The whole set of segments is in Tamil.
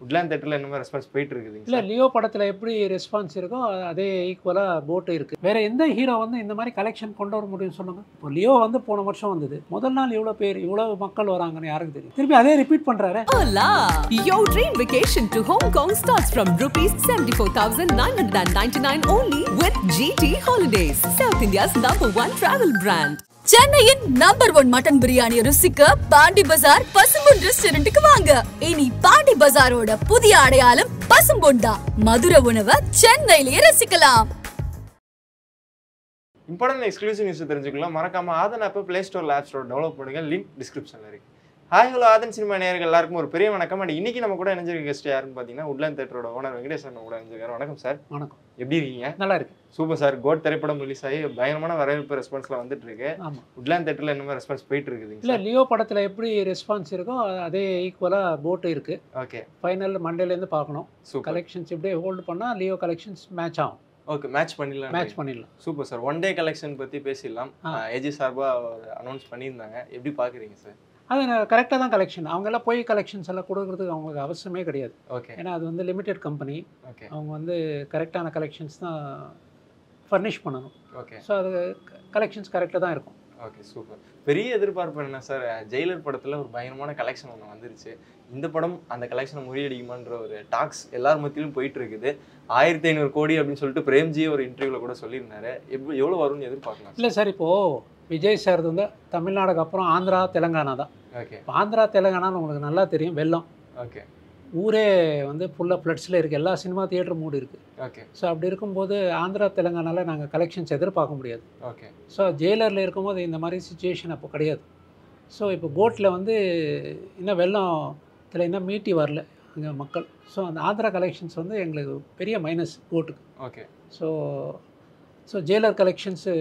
உட்லாண்ட் தியேட்டர்ல என்ன ரெஸ்பான்ஸ் போயிட்டு இருக்குதுங்க இல்லை சார்? லியோ படத்தில் எப்படி ரெஸ்பான்ஸ் இருக்கோ அதே ஈக்குவலாக போட்டு இருக்குது. வேறு எந்த ஹீரோ வந்து இந்த மாதிரி கலெக்ஷன் கொண்டு வர முடியும்னு சொல்லுங்கள். இப்போ லியோ வந்து போன வருஷம் வந்தது, முதல் நாள் இவ்வளோ பேர் இவ்வளோ மக்கள் வராங்கன்னு யாருக்கு தெரியும்? திருப்பி அதே ரிப்பீட் பண்ணுறாரு. Hola! Your dream vacation to Hong Kong starts from ₹74,999 only with GT Holidays, South India's #1 travel brand. சென்னையின் நம்பர் 1 மட்டன் பிரியாணி ருசிக்க பாண்டி பஜார் பசும்பொன் ரெஸ்டாரண்ட்டுக்கு வாங்க. இனி பாண்டி பஜாரோட புதிய அடையாளம் பசும்பொன் தான். மதுரை உணவை சென்னையிலேயே ரசிக்கலாம். இம்பார்ட்டன்ட் எக்ஸ்க்ளூசிவ் நியூஸ் தெரிஞ்சுக்கலாம். மறக்காம ஆதன் ஆப்பை play store app store download பண்ணுங்க. லிங்க் டிஸ்கிரிப்ஷன்ல இருக்கு. ஹாய் ஹலோ ஆதன் சினிமா நேயர்கள் எல்லாருக்கும் ஒரு பெரிய வணக்கம். அண்ட் இன்னைக்கு நம்ம கூட இணைஞ்சிருக்க கெஸ்ட் யாருன்னு பார்த்தீங்கன்னா உட்லாண்ட் தியேட்டரோட ஓனர் வெங்கடேசன் கூட இணைஞ்சிருக்காரு. வணக்கம் சார். வணக்கம். எப்படி இருக்கீங்க? நல்லா இருக்கு. Super sir. கோட் திரைப்படம் ரிலீஸ் ஆகி பயங்கரமான வரவேற்பு ரெஸ்பான்ஸ்ல வந்துட்டு இருக்கு. ஆமாம். உட்லாண்ட் தியேட்டர்ல என்ன ரெஸ்பான்ஸ் போயிட்டு இருக்குதுங்க? இல்லை லியோ படத்தில் எப்படி ரெஸ்பான்ஸ் இருக்கோ அதே ஈக்குவலாக போட்டு இருக்குது. ஓகே. ஃபைனல் மண்டேலேருந்து பார்க்கணும். சூப்பர். கலெக்ஷன்ஸ் இப்படியே ஹோல்டு பண்ணால் லியோ கலெக்ஷன்ஸ் மேட்ச் ஆகும். ஓகே, மேட்ச் பண்ணிடலாம். Super sir. One day collection பற்றி பேசிடலாம். ஏஜி சார்பாக அனௌன்ஸ் பண்ணியிருந்தாங்க. எப்படி பார்க்குறீங்க சார்? அது கரெக்டாக தான் கலெக்ஷன். அவங்கெல்லாம் போய் கலெக்ஷன்ஸ் எல்லாம் கொடுக்குறதுக்கு அவங்களுக்கு அவசியமே கிடையாது. ஓகே. ஏன்னா அது வந்து லிமிடெட் கம்பெனி. ஓகே. அவங்க வந்து கரெக்டான கலெக்ஷன்ஸ் தான் ஃபர்னிஷ் பண்ணணும். ஓகே. ஸோ அது கலெக்ஷன்ஸ் கரெக்டாக தான் இருக்கும். Okay, super. பெரிய எதிர்பார்ப்பு என்ன சார்? ஜெயிலர் படத்தில் ஒரு பயங்கரமான கலெக்ஷன் ஒன்று வந்துருச்சு. இந்த படம் அந்த கலெக்ஷனை முறியடிக்குமான்ற ஒரு டாக்ஸ் எல்லார் மத்தியிலும் போயிட்டு இருக்குது. 1500 கோடி அப்படின்னு சொல்லிட்டு பிரேம்ஜி ஒரு இன்டர்வியூவில் கூட சொல்லியிருந்தாரு. எவ்வளோ வரும்னு எதிர்பார்க்கலாம்? இல்லை சார், இப்போது விஜய் சார் வந்து தமிழ்நாடுக்கு அப்புறம் ஆந்திரா தெலுங்கானா தான். ஓகே. இப்போ ஆந்திரா தெலுங்கானான்னு உங்களுக்கு நல்லா தெரியும். வெள்ளம். ஓகே. ஊரே வந்து ஃபுல்லாக ஃப்ளட்ஸில் இருக்குது. எல்லா சினிமா தியேட்டரும் மூடி இருக்குது. ஓகே. ஸோ அப்படி இருக்கும்போது ஆந்திரா தெலுங்கானாவில் நாங்கள் கலெக்ஷன்ஸ் எதிர்பார்க்க முடியாது. ஓகே. ஸோ ஜெயிலரில் இருக்கும்போது இந்த மாதிரி சுச்சுவேஷன் அப்போ கிடையாது. ஸோ இப்போ கோட்டில் வந்து இன்னும் வெள்ளத்தில் இன்னும் மீட்டி வரல அங்கே மக்கள். ஸோ அந்த ஆந்திரா கலெக்ஷன்ஸ் வந்து எங்களுக்கு பெரிய மைனஸ் கோட்டுக்கு. Okay. So Jailer collections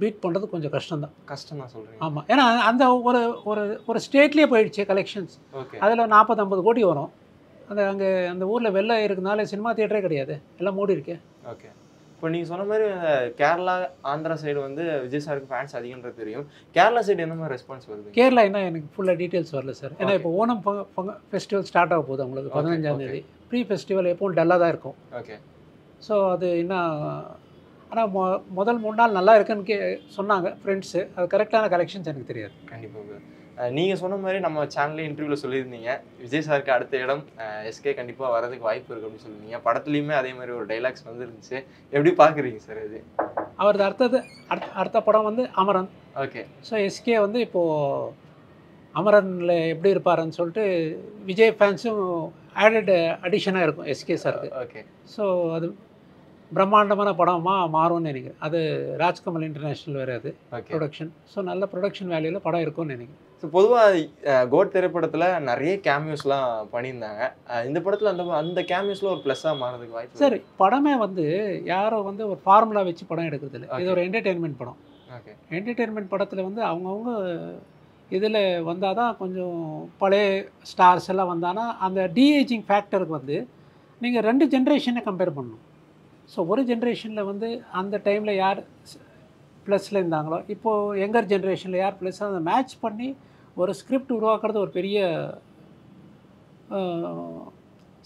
beat பண்ணுறது கொஞ்சம் கஷ்டம்தான். கஷ்டம் தான் சொல்கிறீங்க? ஆமாம். ஏன்னா அந்த ஒரு ஒரு ஒரு ஸ்டேட்லேயே போயிடுச்சு கலெக்ஷன்ஸ். ஓகே. அதில் 40-50 கோடி வரும். அங்கே அந்த ஊரில் வெள்ளம் இருக்குனால சினிமா தியேட்டரே கிடையாது, எல்லாம் மூடி இருக்கு. ஓகே. இப்போ நீங்கள் சொன்ன மாதிரி கேரளா ஆந்திரா சைடு வந்து விஜய் சாருக்கு ஃபேன்ஸ் அதிகன்றது தெரியும். கேரளா சைடு என்ன மாதிரி ரெஸ்பான்ஸ் வருது? கேரளா என்ன எனக்கு ஃபுல்லாக டீட்டெயில்ஸ் வரல சார். ஏன்னா இப்போ ஓணம் ஃபெஸ்டிவல் ஸ்டார்ட் ஆக போகுது அவங்களுக்கு 15ஆம் தேதி. ப்ரீ ஃபெஸ்டிவல் எப்பவும் டல்லாக தான் இருக்கும். ஓகே. ஸோ அது என்ன, ஆனால் முதல் 3 நாள் நல்லா இருக்குன்னு சொன்னாங்க ஃப்ரெண்ட்ஸு. அது கரெக்டான கலெக்ஷன்ஸ் எனக்கு தெரியாது. கண்டிப்பாக. நீங்கள் சொன்ன மாதிரி நம்ம சேனல்லே இன்டர்வியூவில் சொல்லியிருந்தீங்க விஜய் சாருக்கு அடுத்த இடம் எஸ்கே கண்டிப்பாக வரதுக்கு வாய்ப்பு இருக்குது அப்படின்னு சொல்லியிருந்தீங்க. படத்துலையுமே அதே மாதிரி ஒரு டைலாக்ஸ் வந்துருந்துச்சு. எப்படி பார்க்குறீங்க சார் இது? அவரது அடுத்த படம் வந்து அமரன். ஓகே. ஸோ எஸ்கே வந்து இப்போது அமரனில் எப்படி இருப்பாருன்னு சொல்லிட்டு விஜய் ஃபேன்ஸும் ஆடட் அடிஷனாக இருக்கும் எஸ்கே சாருக்கு. ஓகே. ஸோ அது பிரம்மாண்டமான படமாக மாறும்னு நினைக்கிறேன். அது ராஜ்கமல் இன்டர்நேஷ்னல் வேறு அது ப்ரொடக்ஷன். ஸோ நல்ல ப்ரொடக்ஷன் வேல்யூவில் படம் இருக்கும்னு நினைக்கிறேன். ஸோ பொதுவாக கோட் திரைப்படத்தில் நிறைய கேமியோஸ்லாம் பண்ணியிருந்தாங்க. இந்த படத்தில் அந்த கேமியோஸில் ஒரு ப்ளஸ்ஸாக மாறதுக்கு வாய்ப்பு? சரி, படமே வந்து யாரும் வந்து ஒரு ஃபார்முலா வச்சு படம் எடுக்கிறது இல்லை. இது ஒரு என்டர்டெயின்மெண்ட் படம். ஓகே. என்டர்டெயின்மெண்ட் படத்தில் வந்து அவங்கவுங்க இதில் வந்தால் தான் கொஞ்சம் பழைய ஸ்டார்ஸ் எல்லாம் வந்தானா அந்த டிஏஜிங் ஃபேக்டருக்கு வந்து நீங்கள் 2 ஜென்ரேஷனை கம்பேர் பண்ணணும். ஸோ ஒரு ஜென்ரேஷனில் வந்து அந்த டைமில் யார் ப்ளஸில் இருந்தாங்களோ இப்போது யங்கர் ஜென்ரேஷனில் யார் ப்ளஸ் அதை மேட்ச் பண்ணி ஒரு ஸ்கிரிப்ட் உருவாக்குறது ஒரு பெரிய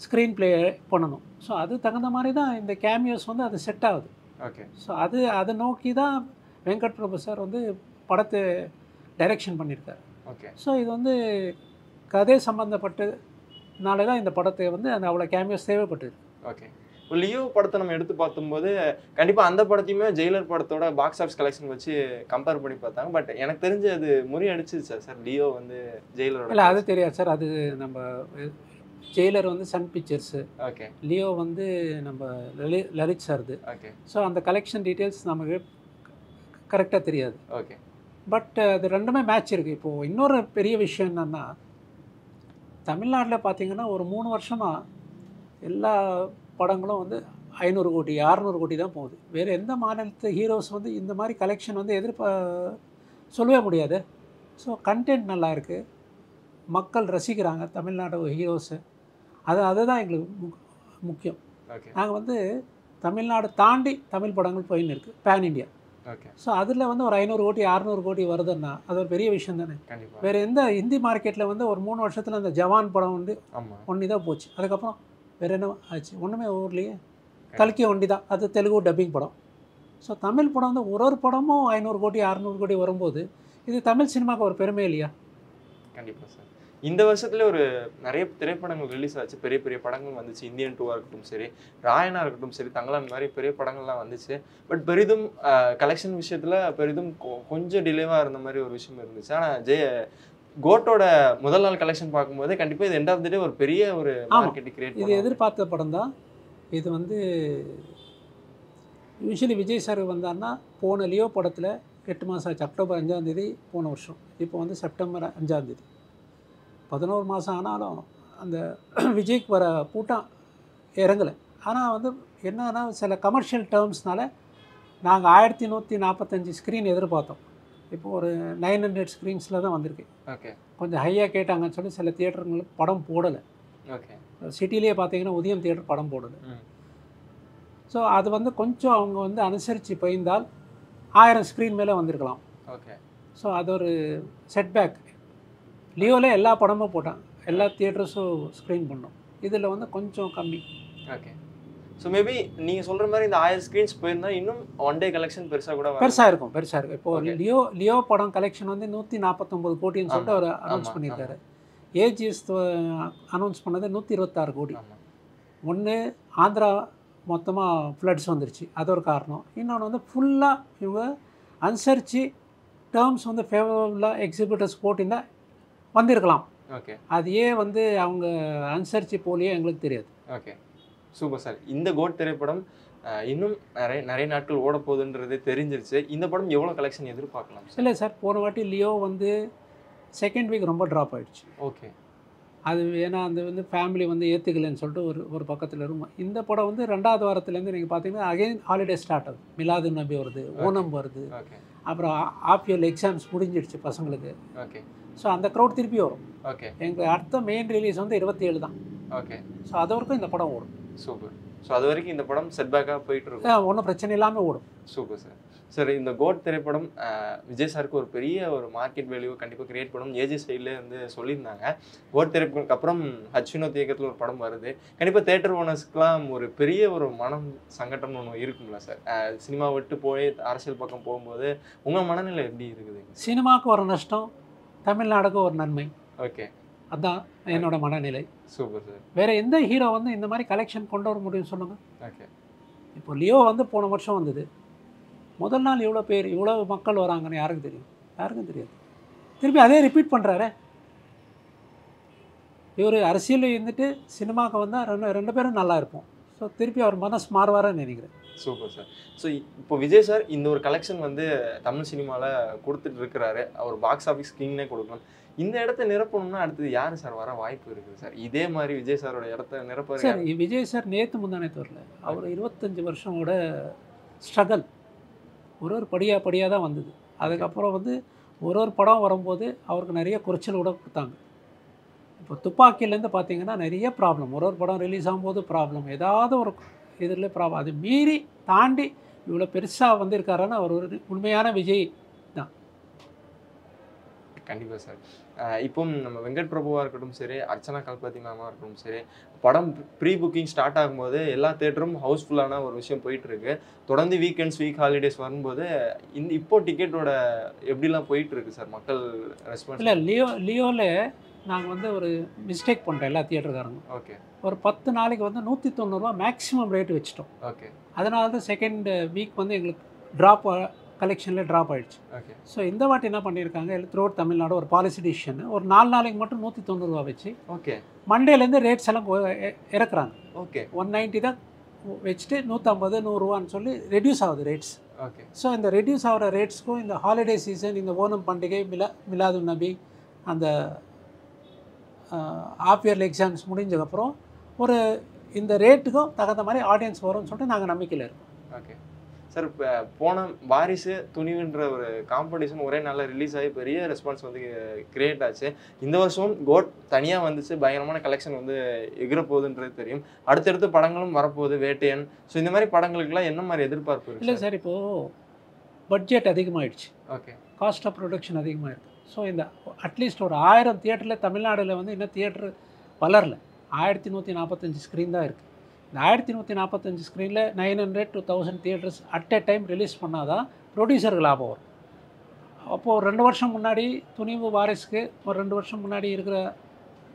ஸ்க்ரீன் ப்ளே பண்ணணும். ஸோ அது தகுந்த மாதிரி தான் இந்த கேமியோஸ் வந்து அது செட் ஆகுது. ஓகே. ஸோ அதை நோக்கி தான் வெங்கட் பிரபு சார் வந்து படத்தை டைரக்ஷன் பண்ணியிருக்காரு. ஓகே. ஸோ இது வந்து கதை சம்மந்தப்பட்டதுனால தான் இந்த படத்தை வந்து அந்த அவ்வளோ கேமியோஸ் தேவைப்பட்டது. ஓகே. லியோ படத்தை நம்ம எடுத்து பார்க்கும்போது கண்டிப்பாக அந்த படத்தையுமே ஜெயிலர் படத்தோட பாக்ஸ் ஆஃபீஸ் கலெக்ஷன் வச்சு கம்பேர் பண்ணி பார்த்தாங்க. பட் எனக்கு தெரிஞ்சு அது முறியடிச்சிச்சு சார் லியோ வந்து ஜெயிலரோட. இல்லை, அது தெரியாது சார். அது நம்ம ஜெயிலர் வந்து சன் பிக்சர்ஸு. ஓகே. லியோ வந்து நம்ம லலித் சார்து. ஓகே. ஸோ அந்த கலெக்ஷன் டீட்டெயில்ஸ் நமக்கு கரெக்டாக தெரியாது. ஓகே. பட் அது ரெண்டுமே மேட்ச் இருக்குது. இப்போது இன்னொரு பெரிய விஷயம் என்னென்னா தமிழ்நாட்டில் பார்த்தீங்கன்னா ஒரு 3 வருஷமாக எல்லா படங்களும் வந்து 500 கோடி 600 கோடி தான் போகுது. வேறு எந்த மாநிலத்து ஹீரோஸ் வந்து இந்த மாதிரி கலெக்ஷன் வந்து சொல்லவே முடியாது. ஸோ கண்டென்ட் நல்லா இருக்குது, மக்கள் ரசிக்கிறாங்க தமிழ்நாடு ஹீரோஸு. அதுதான் எங்களுக்கு முக்கியம். நாங்கள் வந்து தமிழ்நாடு தாண்டி தமிழ் படங்கள் போயின்னு இருக்குது பேன் இண்டியா. ஓகே. ஸோ அதில் வந்து ஒரு 500 கோடி 600 கோடி வருதுன்னா அது ஒரு பெரிய விஷயம் தானே. கண்டிப்பா. வேறு எந்த ஹிந்தி மார்க்கெட்டில் வந்து ஒரு 3 வருஷத்தில் அந்த ஜவான் படம் வந்து ஆமா. ஒண்டி தான் போச்சு. அதுக்கப்புறம் வேறு என்ன ஆச்சு? ஒன்றுமே ஊர்லேயே கல்கி ஒண்டி தான். அது தெலுங்கு டப்பிங் படம். ஸோ தமிழ் படம் வந்து ஒரு படமும் 500 கோடி 600 கோடி வரும்போது இது தமிழ் சினிமாவுக்கு ஒரு பெருமை இல்லையா? கண்டிப்பா சார். இந்த வருஷத்துல ஒரு நிறைய திரைப்படங்கள் ரிலீஸ் ஆச்சு. பெரிய பெரிய படங்கள் வந்துச்சு. இந்தியன் 2 இருக்கட்டும் சரி, ராயனா இருக்கட்டும் சரி, தங்கலான் மாதிரி பெரிய படங்கள்லாம் வந்துச்சு. பட் பெரிதும் கலெக்ஷன் விஷயத்துல பெரிதும் கொஞ்சம் டிலேவாக இருந்த மாதிரி ஒரு விஷயம் இருந்துச்சு. ஆனால் கோட்டோட முதல் நாள் கலெக்ஷன் பார்க்கும்போது கண்டிப்பாக இது எண்ட் ஆஃப் தி டே ஒரு பெரிய ஒரு மார்க்கெட் கிரியேட் இது எதிர்பார்த்த படம் தான். இது வந்து யூஸ்வலி விஜய் சார் வந்தார்னா போன லியோ படத்தில் 8 மாதம் ஆச்சு. அக்டோபர் 5ஆம் தேதி போன வருஷம். இப்போ வந்து செப்டம்பர் 5ஆம் தேதி 11 மாதம் ஆனாலும் அந்த விஜய்க்கு வர கூட்டம் இறங்கலை. ஆனால் வந்து என்னன்னா சில கமர்ஷியல் டேர்ம்ஸ்னால நாங்கள் 1145 ஸ்க்ரீன் எதிர்பார்த்தோம். இப்போ ஒரு 900 ஸ்க்ரீன்ஸில் தான் வந்திருக்கு. ஓகே. கொஞ்சம் ஹையாக கேட்டாங்கன்னு சொல்லி சில தியேட்டருங்களுக்கு படம் போடலை. ஓகே. சிட்டிலேயே பார்த்தீங்கன்னா உதயம் தியேட்டர் படம் போடலை. ஸோ அது வந்து கொஞ்சம் அவங்க வந்து அனுசரித்து பயந்தால் 1000 ஸ்க்ரீன் மேலே வந்திருக்கலாம். ஓகே. ஸோ அது ஒரு செட்பேக். லியோவில் எல்லா படமும் போட்டான், எல்லா தியேட்டர்ஸும் ஸ்க்ரீன் பண்ணோம். இதில் வந்து கொஞ்சம் கம்மி. ஓகே. ஸோ மேபி நீங்கள் சொல்கிற மாதிரி இந்த 1000 ஸ்க்ரீன்ஸ் போயிருந்தால் இன்னும் ஒன் டே கலெக்ஷன் பெருசாக கூட பெருசாக இருக்கும். இப்போது லியோ படம் கலெக்ஷன் வந்து 149 கோடின்னு சொல்லிட்டு அவர் அனௌன்ஸ் பண்ணியிருக்காரு. ஏஜிஎஸ் அனௌன்ஸ் பண்ணது 126 கோடி. ஒன்று ஆந்திரா மொத்தமாக ஃப்ளட்ஸ் வந்துருச்சு, அது ஒரு காரணம். இன்னொன்று வந்து ஃபுல்லாக இவங்க அனுசரித்து டேர்ம்ஸ் வந்து ஃபேவரபுளாக எக்ஸிபிட்டர்ஸ் போட்டிருந்தா வந்திருக்கலாம். ஓகே. அது ஏன் வந்து அவங்க அனுசரித்து போலியே எங்களுக்கு தெரியாது. Okay, super sir. இந்த கோட் திரைப்படம் இன்னும் நிறைய நாட்கள் ஓட போகுதுன்றது தெரிஞ்சிருச்சு. இந்த படம் எவ்வளோ கலெக்ஷன் எதிர்பார்க்கலாம்? இல்லை சார், போன வாட்டி லியோ வந்து செகண்ட் வீக் ரொம்ப ட்ராப் ஆகிடுச்சு. ஓகே. அது ஏன்னா அந்த வந்து ஃபேமிலி வந்து ஏற்றுக்கலைன்னு சொல்லிட்டு ஒரு பக்கத்தில் இருக்கும். இந்த படம் வந்து 2வது வாரத்துலேருந்து நீங்கள் பார்த்தீங்கன்னா அகைன் ஹாலிடே ஸ்டார்ட் ஆகுது. மிலாது நபி வருது, ஓணம் வருது, அப்புறம் ஆஃப் இயர் எக்ஸாம்ஸ் முடிஞ்சிடுச்சு பசங்களுக்கு. ஓகே. ஸோ அந்த க்ரௌட் திருப்பி வரும். ஓகே. எங்கள் அடுத்த மெயின் ரிலீஸ் வந்து 27 தான். ஓகே. ஸோ அது வரைக்கும் இந்த படம் ஓடும். சூப்பர். ஸோ அது வரைக்கும் இந்த படம் செட்பேக்காக போயிட்டு இருக்கும், ஒன்றும் பிரச்சனை இல்லாமல் ஓடும். Super sir. சார், இந்த கோட் திரைப்படம் விஜய் சாருக்கு ஒரு பெரிய ஒரு மார்க்கெட் வேல்யூ கண்டிப்பாக கிரியேட் பண்ணணும். ஏஜி ஸ்டைலே வந்து சொல்லியிருந்தாங்க. கோட் திரைப்படத்துக்கு அப்புறம் வினோத் இயக்கத்தில் ஒரு படம் வருது. கண்டிப்பாக தேட்டர் ஓனர்ஸ்க்குலாம் ஒரு பெரிய ஒரு மனம் சங்கடம் ஒன்று இருக்கும்ல சார்? சினிமா விட்டு போய் அரசியல் பக்கம் போகும்போது உங்கள் மனநிலை எப்படி இருக்குது? சினிமாவுக்கு ஒரு நஷ்டம், தமிழ்நாடுக்கு ஒரு நன்மை. ஓகே. அதுதான் என்னோட மனநிலை. Super sir. வேறு எந்த ஹீரோ வந்து இந்த மாதிரி கலெக்ஷன் கொண்டு வர முடியும் சொல்லுங்கள்? ஓகே. இப்போ லியோ வந்து போன வருஷம் வந்தது. முதல் நாள் இவ்வளோ பேர் இவ்வளோ மக்கள் வராங்கன்னு யாருக்கும் தெரியும்? யாருக்கும் தெரியாது. திருப்பி அதே ரிப்பீட் பண்ணுறாரு. இவர் அரசியல் இருந்துட்டு சினிமாவுக்கு வந்தால் ரெண்டு பேரும் நல்லா இருப்போம். ஸோ திருப்பி அவர் மனசு மாறுவாரான்னு நினைக்கிறேன். Super sir. ஸோ இப்போ விஜய் சார் இந்த ஒரு கலெக்ஷன் வந்து தமிழ் சினிமாவில் கொடுத்துட்டு இருக்கிறாரு. அவர் பாக்ஸ் ஆஃபீஸ் கிங்னே கொடுக்கணும். இந்த இடத்த நிரப்பணும்னா அடுத்தது யார் சார் வர வாய்ப்பு இருக்குது சார்? இதே மாதிரி விஜய் சாரோட இடத்த நிரப்ப சார், விஜய் சார் நேற்று முந்தானேத்து வரல. அவர் 25 வருஷமோட ஸ்ட்ரகல் ஒரு படியாக தான் வந்தது. அதுக்கப்புறம் வந்து ஒரு படம் வரும்போது அவருக்கு நிறைய குறைச்சல் கூட கொடுத்தாங்க. இப்போ துப்பாக்கியிலேருந்து பார்த்தீங்கன்னா நிறைய ப்ராப்ளம். ஒரு படம் ரிலீஸ் ஆகும்போது ப்ராப்ளம், ஏதாவது ஒரு இதில் ப்ராப்ளம். அது மீறி தாண்டி இவ்வளோ பெருசாக வந்திருக்காருன்னா அவர் ஒரு உண்மையான விஜய் தான். கண்டிப்பாக சார். இப்போ நம்ம வெங்கட் பிரபுவாக இருக்கட்டும் சரி, அர்ச்சனா கல்பதி மேமாக இருக்கட்டும் சரி, படம் ப்ரீ புக்கிங் ஸ்டார்ட் ஆகும்போது எல்லா தேட்டரும் ஹவுஸ்ஃபுல்லான ஒரு விஷயம் போயிட்டுருக்கு. தொடர்ந்து வீக்கெண்ட்ஸ் வீக் ஹாலிடேஸ் வரும்போது இப்போ டிக்கெட்டோட எப்படிலாம் போயிட்டுருக்கு சார் மக்கள் ரெஸ்பான்ஸ்? இல்லை, லியோவில் நாங்கள் வந்து ஒரு மிஸ்டேக் பண்ணுறோம் எல்லா தியேட்டருக்காரங்க. ஓகே. ஒரு 10 நாளைக்கு வந்து 190 ரூபா மேக்ஸிமம் ரேட்டு வச்சுட்டோம். ஓகே. அதனால தான் செகண்ட் வீக் வந்து எங்களுக்கு கலெக்ஷனில் ட்ராப் ஆகிடுச்சு. ஓகே. ஸோ இந்த வாட்டி என்ன பண்ணியிருக்காங்க, த்ரூஅவுட் தமிழ்நாடு ஒரு பாலிசி டிசிஷன், ஒரு 4 நாளைக்கு மட்டும் 190 ரூபா வச்சு ஓகே மண்டேலேருந்து ரேட்ஸ் எல்லாம் இறக்குறாங்க. ஓகே. 190 தான் வச்சுட்டு 150 100 சொல்லி ரெடியூஸ் ஆகுது ரேட்ஸ். ஓகே. ஸோ இந்த ரெடியூஸ் ஆகிற ரேட்ஸ்க்கும் இந்த ஹாலிடே சீசன், இந்த ஓணம் பண்டிகை, மிலாது நபி, அந்த ஆஃப் இயர்லி எக்ஸாம்ஸ் முடிஞ்சதுக்கப்புறம் ஒரு இந்த ரேட்டுக்கும் தகுந்த மாதிரி ஆடியன்ஸ் வரும்னு சொல்லிட்டு நாங்கள் நம்பிக்கையில் இருக்கோம். Okay sir. இப்போ போன வாரிசு துணிவுன்ற ஒரு காம்படிஷன் ஒரே நாளில் ரிலீஸ் ஆகி பெரிய ரெஸ்பான்ஸ் வந்து கிரியேட் ஆச்சு. இந்த வருஷம் கோட் தனியாக வந்துச்சு, பயங்கரமான கலெக்ஷன் வந்து எகிர போகுதுன்றது தெரியும். அடுத்தடுத்து படங்களும் வரப்போகுது, வேட்டையன். ஸோ இந்த மாதிரி படங்களுக்குலாம் என்ன மாதிரி எதிர்பார்ப்பு? இல்லை சார், இப்போது பட்ஜெட் அதிகமாகிடுச்சு, ஓகே காஸ்ட் ஆஃப் ப்ரொடக்ஷன் அதிகமாக இருக்குது. ஸோ இந்த அட்லீஸ்ட் ஒரு 1000 தியேட்டரில் தமிழ்நாடுல வந்து இன்னும் தியேட்டர் வளரல. 1145 ஸ்க்ரீன் தான் இருக்குது. இந்த 1145 ஸ்க்ரீனில் 900 to 1000 theatres at a time release பண்ணால் தான் ப்ரொடியூசருக்கு லாபம் வரும். அப்போது 2 வருஷம் முன்னாடி துணிவு வாரிசுக்கு ஒரு 2 வருஷம் முன்னாடி இருக்கிற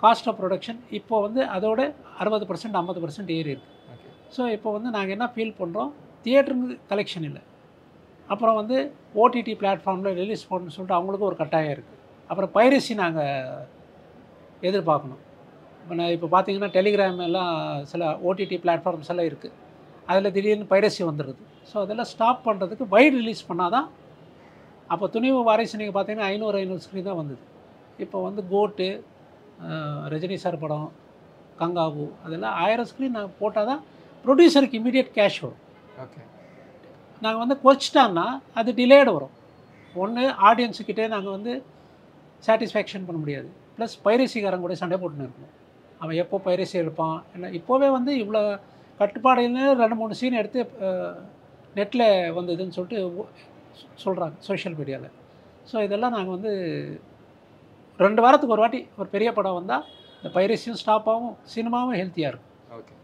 காஸ்ட் ஆஃப் ப்ரொடக்ஷன் இப்போ வந்து அதோட 60% 50% ஏறி இருக்குது. ஓகே ஸோ இப்போ வந்து நாங்கள் என்ன ஃபீல் பண்ணுறோம், தியேட்டருக்கு கலெக்ஷன் இல்லை, அப்புறம் வந்து ஓடிடி பிளாட்ஃபார்மில் ரிலீஸ் பண்ணணும்னு சொல்லிட்டு அவங்களுக்கு ஒரு கட்டாயம் இருக்குது. அப்புறம் பைரசி நாங்கள் எதிர்பார்க்கணும். இப்போ பார்த்தீங்கன்னா டெலிகிராம் எல்லாம் சில ஓடிடி பிளாட்ஃபார்ம்ஸ் எல்லாம் இருக்குது, அதில் திடீர்னு பைரசி வந்துடுது. ஸோ அதெல்லாம் ஸ்டாப் பண்ணுறதுக்கு வைட் ரிலீஸ் பண்ணால் தான். அப்போ துணிவு வாரிசு நீங்கள் பார்த்தீங்கன்னா 500 ஸ்க்ரீன் தான் வந்தது. இப்போ வந்து கோட்டு, ரஜினி சார் படம், கங்காவு, அதெல்லாம் 1000 ஸ்க்ரீன் நாங்கள் போட்டால் தான் ப்ரொடியூசருக்கு இமீடியட் கேஷ் வரும். ஓகே நாங்கள் வந்து குறைச்சிட்டோம்னா அது டிலேடு வரும். ஒன்று ஆடியன்ஸுக்கிட்டே நாங்கள் வந்து சாட்டிஸ்ஃபேக்ஷன் பண்ண முடியாது, ப்ளஸ் பைரசிக்காரன் கூட சண்டை போட்டுன்னு இருக்கணும். அவன் எப்போ பைரசி எடுப்பான் என்ன. இப்போவே வந்து இவ்வளோ கட்டுப்பாடுன்னு 2-3 சீன் எடுத்து நெட்டில் வந்ததுன்னு சொல்லிட்டு சொல்கிறாங்க சோஷியல் மீடியாவில். ஸோ இதெல்லாம் நாங்கள் வந்து 2 வாரத்துக்கு ஒரு வாட்டி ஒரு பெரிய படம் வந்தால் இந்த பைரசியும் ஸ்டாப் ஆகும், சினிமாவும் ஹெல்த்தியாக இருக்கும். ஓகே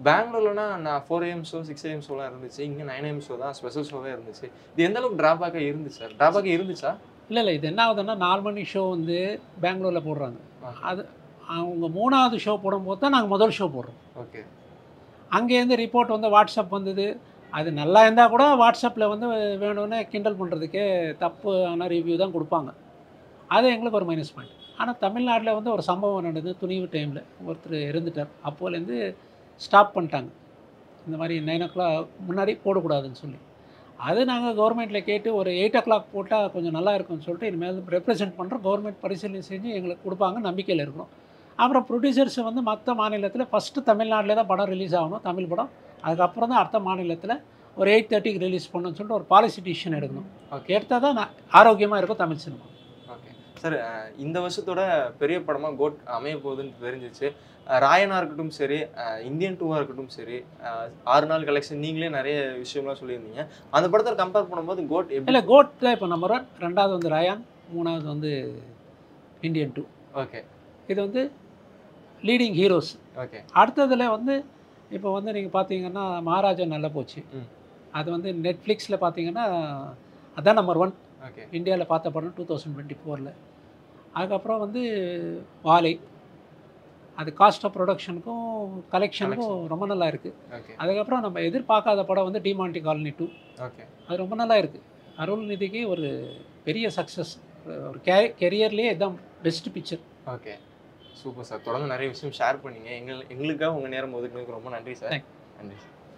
பெங்களூர்லனா நான் 4 AM ஷோ 6 AM ஷோலாம் இருந்துச்சு, இங்கே 9 AM ஷோ தான் ஸ்பெஷல் ஷோவே இருந்துச்சு. இது எந்த அளவுக்கு ட்ராபேக்காக இருந்துச்சு சார்? ட்ராபேக்காக இருந்துச்சா? இல்லை இது என்ன ஆகுதுன்னா 4 மணி ஷோ வந்து பெங்களூரில் போடுறாங்க. அது அவங்க 3வது ஷோ போடும்போது தான் நாங்கள் முதல் ஷோ போடுறோம். ஓகே அங்கேருந்து ரிப்போர்ட் வந்து வாட்ஸ்அப் வந்தது. அது நல்லா இருந்தால் கூட வாட்ஸ்அப்பில் வந்து வேணும்னே கிண்டல் பண்ணுறதுக்கே தப்பு ஆனால் ரிவ்யூ தான் கொடுப்பாங்க. அது எங்களுக்கு ஒரு மைனஸ் பாயிண்ட். ஆனால் தமிழ்நாட்டில் வந்து ஒரு சம்பவம் நடந்தது. துணிவு டைமில் ஒருத்தர் இறந்துட்டார். அப்போலேருந்து ஸ்டாப் பண்ணிட்டாங்க, இந்த மாதிரி 9 o'clock முன்னாடி போடக்கூடாதுன்னு சொல்லி. அது நாங்கள் கவர்மெண்ட்டில் கேட்டு ஒரு 8 o'clock போட்டால் கொஞ்சம் நல்லா இருக்கும்னு சொல்லிட்டு இனிமேல் ரெப்ரசென்ட் பண்ணுறோம். கவர்மெண்ட் பரிசீலனை செஞ்சு எங்களுக்கு கொடுப்பாங்க, நம்பிக்கையில் இருக்கணும். அப்புறம் ப்ரொடியூசர்ஸ் வந்து மற்ற மாநிலத்தில் ஃபஸ்ட்டு தமிழ்நாட்டில் தான் படம் ரிலீஸ் ஆகணும், தமிழ் படம். அதுக்கப்புறம் தான் அடுத்த மாநிலத்தில் ஒரு 8:30க்கு ரிலீஸ் பண்ணணும்னு சொல்லிட்டு ஒரு பாலிசி டிசிஷன் எடுக்கணும். ஓகே எடுத்தால் தான் ஆரோக்கியமாக இருக்கும் தமிழ் சினிமா. ஓகே சார், இந்த வருஷத்தோட பெரிய படமாக கோட் அமைய போகுதுன்னு தெரிஞ்சிச்சு. ராயனாக இருக்கட்டும் சரி, இந்தியன் 2வாக இருக்கட்டும் சரி, 6 நாள் கலெக்ஷன் நீங்களே நிறைய விஷயம்லாம் சொல்லியிருந்தீங்க. அந்த படத்தை கம்பேர் பண்ணும்போது கோட் இல்லை, கோட் தான் இப்போ நம்பர் 1, 2வது வந்து ராயான், 3வது வந்து இந்தியன் 2. ஓகே இது வந்து லீடிங் ஹீரோஸ். ஓகே அடுத்ததில் வந்து இப்போ வந்து நீங்கள் பார்த்தீங்கன்னா மகாராஜா நல்லா போச்சு. அது வந்து நெட்ஃப்ளிக்ஸில் பார்த்தீங்கன்னா அதான் நம்பர் 1 ஓகே இந்தியாவில் பார்த்த படம் 2024. அதுக்கப்புறம் வந்து வாலை, அது காஸ்ட் ஆஃப் ப்ரொடக்ஷனுக்கும் கலெக்ஷனுக்கும் ரொம்ப நல்லா இருக்குது. ஓகே அதுக்கப்புறம் நம்ம எதிர்பார்க்காத படம் வந்து டிமாண்டி காலனி 2. ஓகே அது ரொம்ப நல்லா இருக்குது. அருள்நிதிக்கு ஒரு பெரிய சக்ஸஸ், ஒரு கெரியர்லேயே இதுதான் best picture. Okay super sir. தொடர்ந்து நிறைய விஷயம் ஷேர் பண்ணீங்க. எங்களுக்காக உங்கள் நேரம் ஒதுக்குனதுக்கு ரொம்ப நன்றி சார். நன்றி சார்.